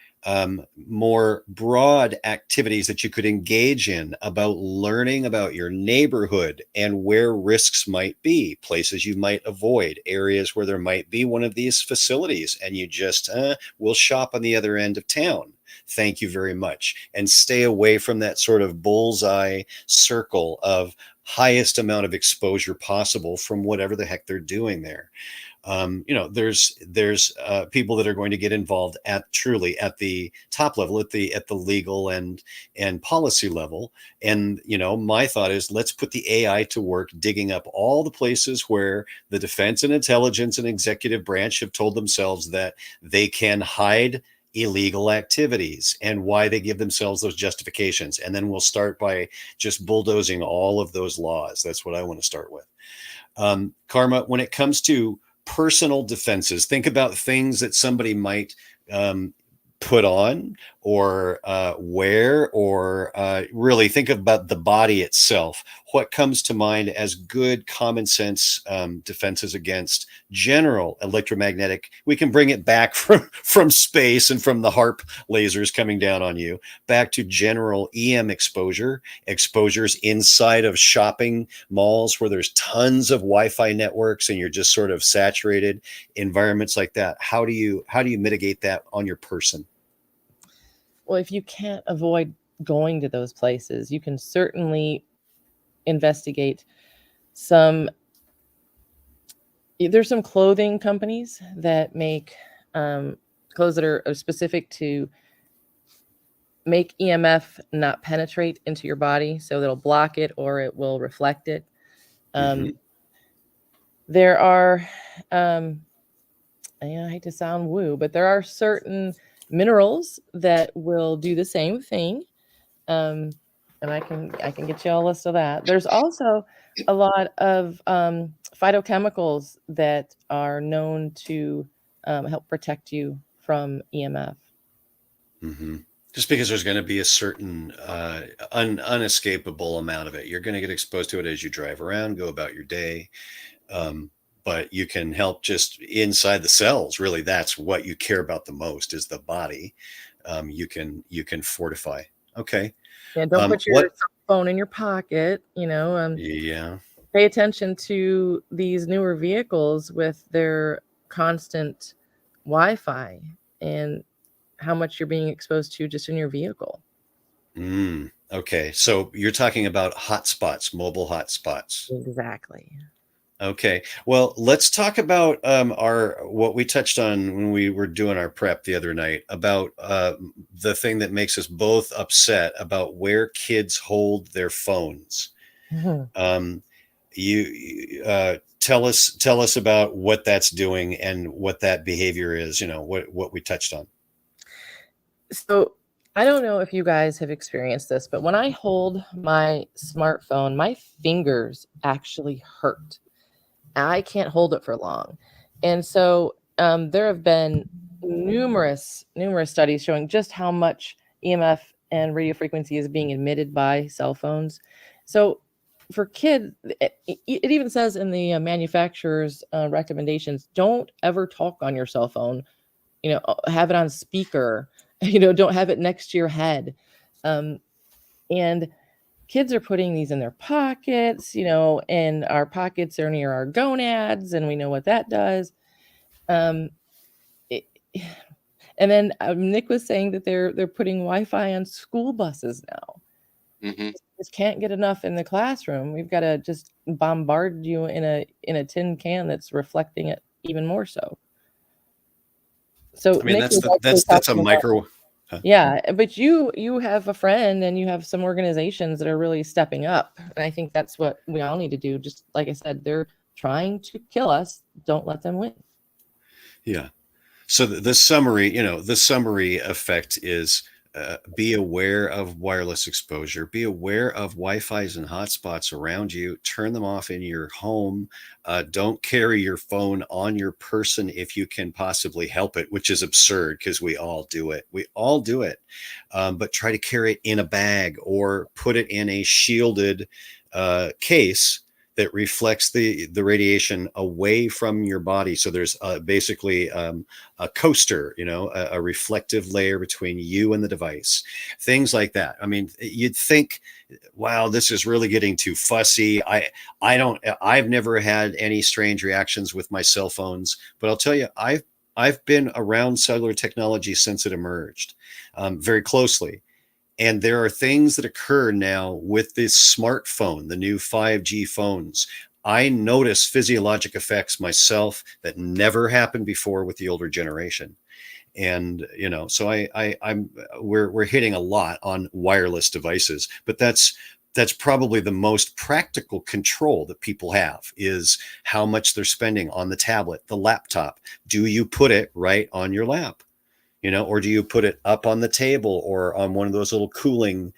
more broad activities that you could engage in about learning about your neighborhood and where risks might be, places you might avoid, areas where there might be one of these facilities, and you just will shop on the other end of town. Thank you very much. And stay away from that sort of bullseye circle of highest amount of exposure possible from whatever the heck they're doing there. There's people that are going to get involved truly at the top level, at the legal and policy level. And, my thought is, let's put the AI to work digging up all the places where the defense and intelligence and executive branch have told themselves that they can hide illegal activities and why they give themselves those justifications. And then we'll start by just bulldozing all of those laws. That's what I want to start with. Karma, when it comes to personal defenses, think about things that somebody might put on or wear, or really think about the body itself. What comes to mind as good common sense defenses against general electromagnetic? We can bring it back from space and from the HARP lasers coming down on you, back to general EM exposures inside of shopping malls where there's tons of Wi-Fi networks and you're just sort of saturated environments like that. How do you mitigate that on your person? Well, if you can't avoid going to those places, you can certainly investigate there's some clothing companies that make clothes that are specific to make EMF not penetrate into your body, so it'll block it or it will reflect it. There are, I hate to sound woo, but there are certain minerals that will do the same thing. And I can get you a list of that. There's also a lot of phytochemicals that are known to help protect you from EMF. Just because there's going to be a certain unescapable amount of it. You're going to get exposed to it as you drive around, go about your day. But you can help just inside the cells. Really, that's what you care about the most, is the body. You can fortify. Okay. Yeah, don't put your phone in your pocket. Yeah. Pay attention to these newer vehicles with their constant Wi-Fi and how much you're being exposed to just in your vehicle. Okay. So you're talking about hotspots, mobile hotspots. Exactly. Okay. Well, let's talk about what we touched on when we were doing our prep the other night about the thing that makes us both upset about where kids hold their phones. You tell us about what that's doing and what that behavior is. What we touched on. So I don't know if you guys have experienced this, but when I hold my smartphone, my fingers actually hurt. I can't hold it for long. And so there have been numerous studies showing just how much EMF and radio frequency is being emitted by cell phones. So for kids, it even says in the manufacturer's recommendations, don't ever talk on your cell phone, have it on speaker, don't have it next to your head. And kids are putting these in their pockets, and our pockets are near our gonads, and we know what that does. And then Nick was saying that they're putting Wi-Fi on school buses now. Just can't get enough in the classroom. We've got to just bombard you in a tin can that's reflecting it even more so. So I mean, Nick that's a micro. Yeah, but you have a friend and you have some organizations that are really stepping up. And I think that's what we all need to do. Just like I said, they're trying to kill us. Don't let them win. Yeah. So the summary effect is be aware of wireless exposure, be aware of Wi-Fi's and hotspots around you, turn them off in your home. Don't carry your phone on your person if you can possibly help it, which is absurd because we all do it. But try to carry it in a bag or put it in a shielded case that reflects the radiation away from your body. So there's basically a coaster, a reflective layer between you and the device, things like that. I mean, you'd think, wow, this is really getting too fussy. I've never had any strange reactions with my cell phones, but I'll tell you, I've been around cellular technology since it emerged, very closely. And there are things that occur now with this smartphone, the new 5G phones. I notice physiologic effects myself that never happened before with the older generation. And, so we're hitting a lot on wireless devices, but that's probably the most practical control that people have, is how much they're spending on the tablet, the laptop. Do you put it right on your lap? Or do you put it up on the table or on one of those little cooling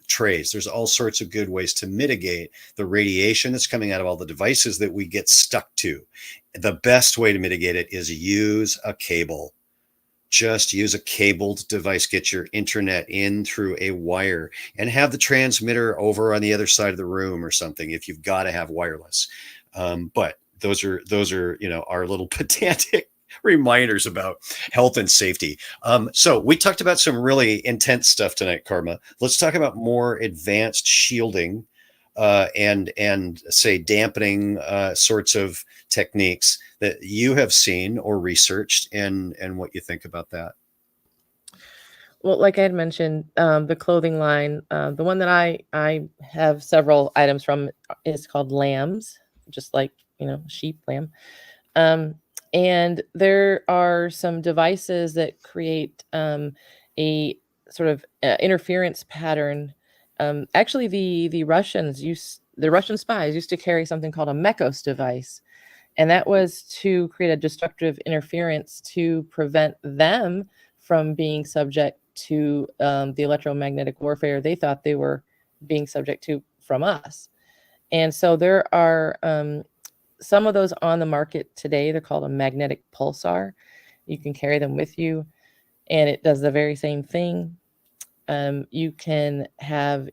trays? There's all sorts of good ways to mitigate the radiation that's coming out of all the devices that we get stuck to. The best way to mitigate it is use a cable. Just use a cabled device. Get your internet in through a wire and have the transmitter over on the other side of the room or something if you've got to have wireless. But those are our little pedantic reminders about health and safety. So we talked about some really intense stuff tonight, Karma. Let's talk about more advanced shielding and say dampening sorts of techniques that you have seen or researched, and what you think about that. Well, like I had mentioned, the clothing line, the one that I have several items from is called Lambs, just like, sheep, lamb. And there are some devices that create a sort of interference pattern. Actually, the Russian spies used to carry something called a Mekos device, and that was to create a destructive interference to prevent them from being subject to the electromagnetic warfare they thought they were being subject to from us. And so there are some of those on the market today. They're called a magnetic pulsar. You can carry them with you, and it does the very same thing. You can have,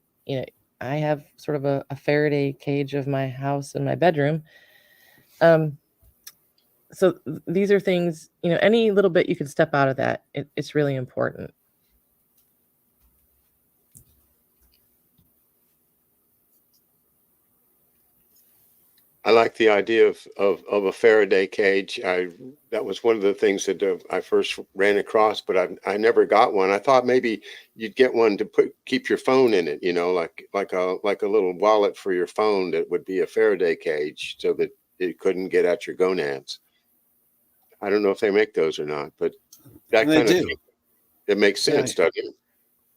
I have sort of a Faraday cage of my house in my bedroom. So these are things, any little bit you can step out of that, it's really important. I like the idea of a Faraday cage. That was one of the things that I first ran across, but I never got one. I thought maybe you'd get one to keep your phone in it, like a little wallet for your phone that would be a Faraday cage so that it couldn't get at your gonads. I don't know if they make those or not, but that kind of thing, it makes sense, doesn't it?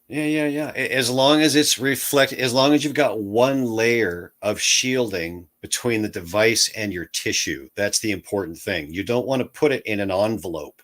Yeah. As long as it's as long as you've got one layer of shielding between the device and your tissue, that's the important thing. You don't want to put it in an envelope.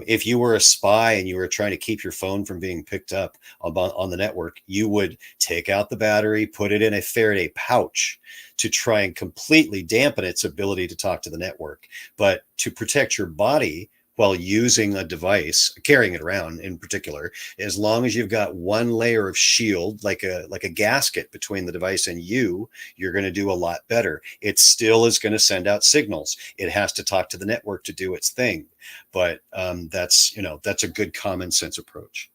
If you were a spy and you were trying to keep your phone from being picked up on the network, you would take out the battery, put it in a Faraday pouch to try and completely dampen its ability to talk to the network. But to protect your body while using a device, carrying it around in particular, as long as you've got one layer of shield, like a gasket between the device and you're going to do a lot better. It still is going to send out signals. It has to talk to the network to do its thing. But that's a good common sense approach.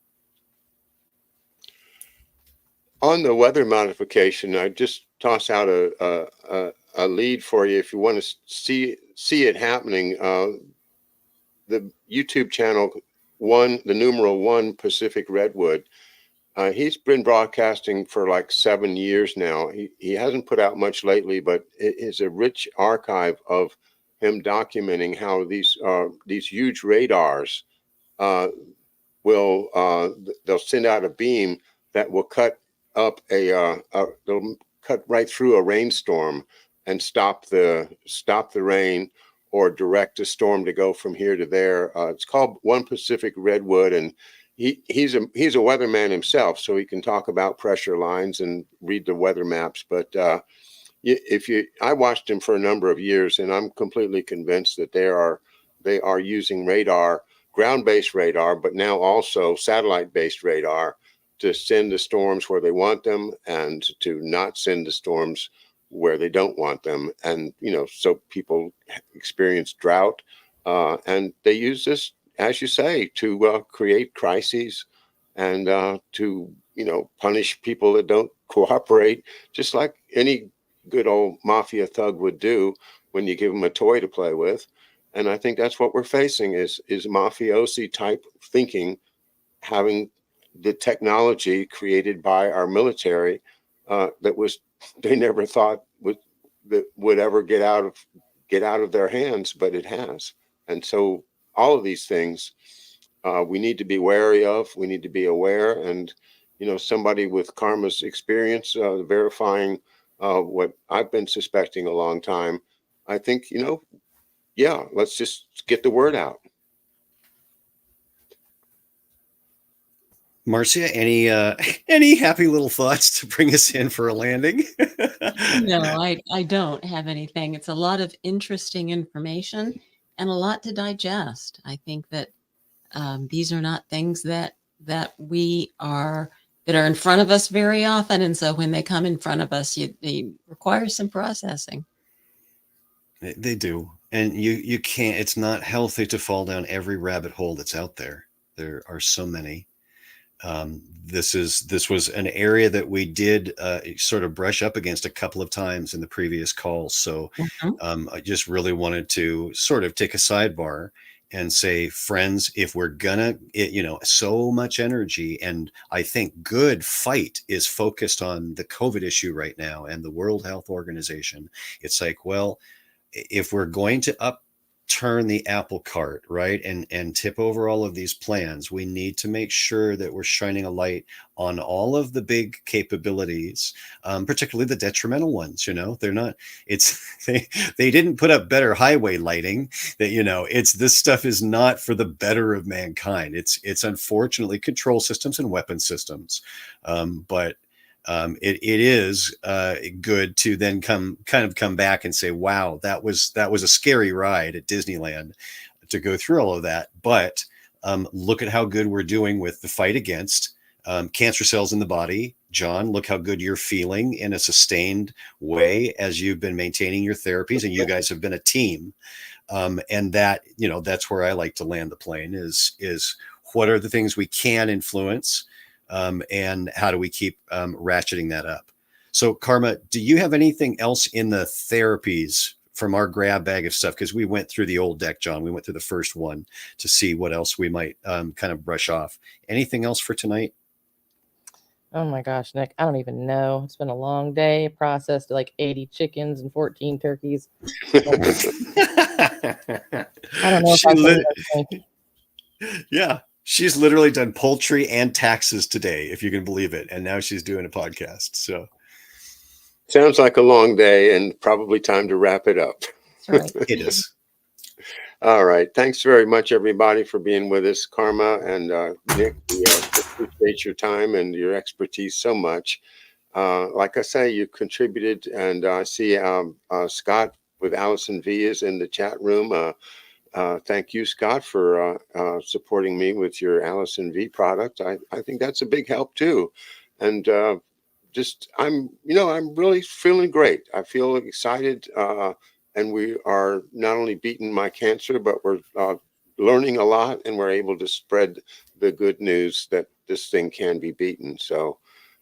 On the weather modification, I just toss out a lead for you if you want to see it happening. The YouTube channel the numeral 1 Pacific Redwood. He's been broadcasting for like 7 years now. He hasn't put out much lately, but it is a rich archive of him documenting how these huge radars they'll send out a beam that will cut up they'll cut right through a rainstorm and stop the rain, or direct a storm to go from here to there. It's called 1 Pacific Redwood, and he's a weatherman himself, so he can talk about pressure lines and read the weather maps. But I watched him for a number of years, and I'm completely convinced that they are using radar, ground-based radar, but now also satellite-based radar to send the storms where they want them and to not send the storms where they don't want them. And, so people experience drought, and they use this, as you say, to create crises and to, punish people that don't cooperate, just like any good old mafia thug would do when you give them a toy to play with. And I think that's what we're facing is mafiosi type thinking, having the technology created by our military that was they never thought would ever get out of their hands, but it has. And so all of these things we need to be wary of. We need to be aware. And somebody with Karma's experience verifying what I've been suspecting a long time, I think yeah, let's just get the word out. Marcia, any happy little thoughts to bring us in for a landing? No, I don't have anything. It's a lot of interesting information and a lot to digest. I think that these are not things that are in front of us very often, and so when they come in front of us, they require some processing. They do, and you can't. It's not healthy to fall down every rabbit hole that's out there. There are so many. This was an area that we did sort of brush up against a couple of times in the previous calls. So I just really wanted to sort of take a sidebar and say, friends, if we're gonna, so much energy, and I think good fight is focused on the COVID issue right now and the World Health Organization. It's like, well, if we're going to upturn the apple cart, right, and tip over all of these plans, we need to make sure that we're shining a light on all of the big capabilities, particularly the detrimental ones. They're not. They didn't put up better highway lighting. That it's this stuff is not for the better of mankind. It's unfortunately control systems and weapon systems, but. It is good to then come back and say, wow, that was a scary ride at Disneyland to go through all of that. But look at how good we're doing with the fight against cancer cells in the body. John, look how good you're feeling in a sustained way as you've been maintaining your therapies, and you guys have been a team. And that, that's where I like to land the plane is what are the things we can influence? And how do we keep ratcheting that up? So, Karma, do you have anything else in the therapies from our grab bag of stuff? Because we went through the old deck, John. We went through the first one to see what else we might kind of brush off. Anything else for tonight? Oh my gosh, Nick, I don't even know. It's been a long day. Processed like 80 chickens and 14 turkeys. I don't know if I can. Yeah. She's literally done poultry and taxes today, if you can believe it. And now she's doing a podcast. So sounds like a long day and probably time to wrap it up. That's right. It is. All right. Thanks very much, everybody, for being with us. Karma and Nick, we appreciate your time and your expertise so much. Like I say, you contributed, and I see Scott with Allison V is in the chat room. Thank you, Scott, for supporting me with your Allison V product. I think that's a big help too. And I'm really feeling great. I feel excited. And we are not only beating my cancer, but we're learning a lot, and we're able to spread the good news that this thing can be beaten. So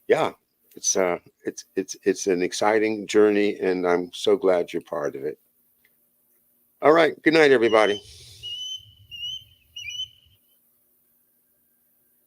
yeah, it's an exciting journey, and I'm so glad you're part of it. All right. Good night, everybody.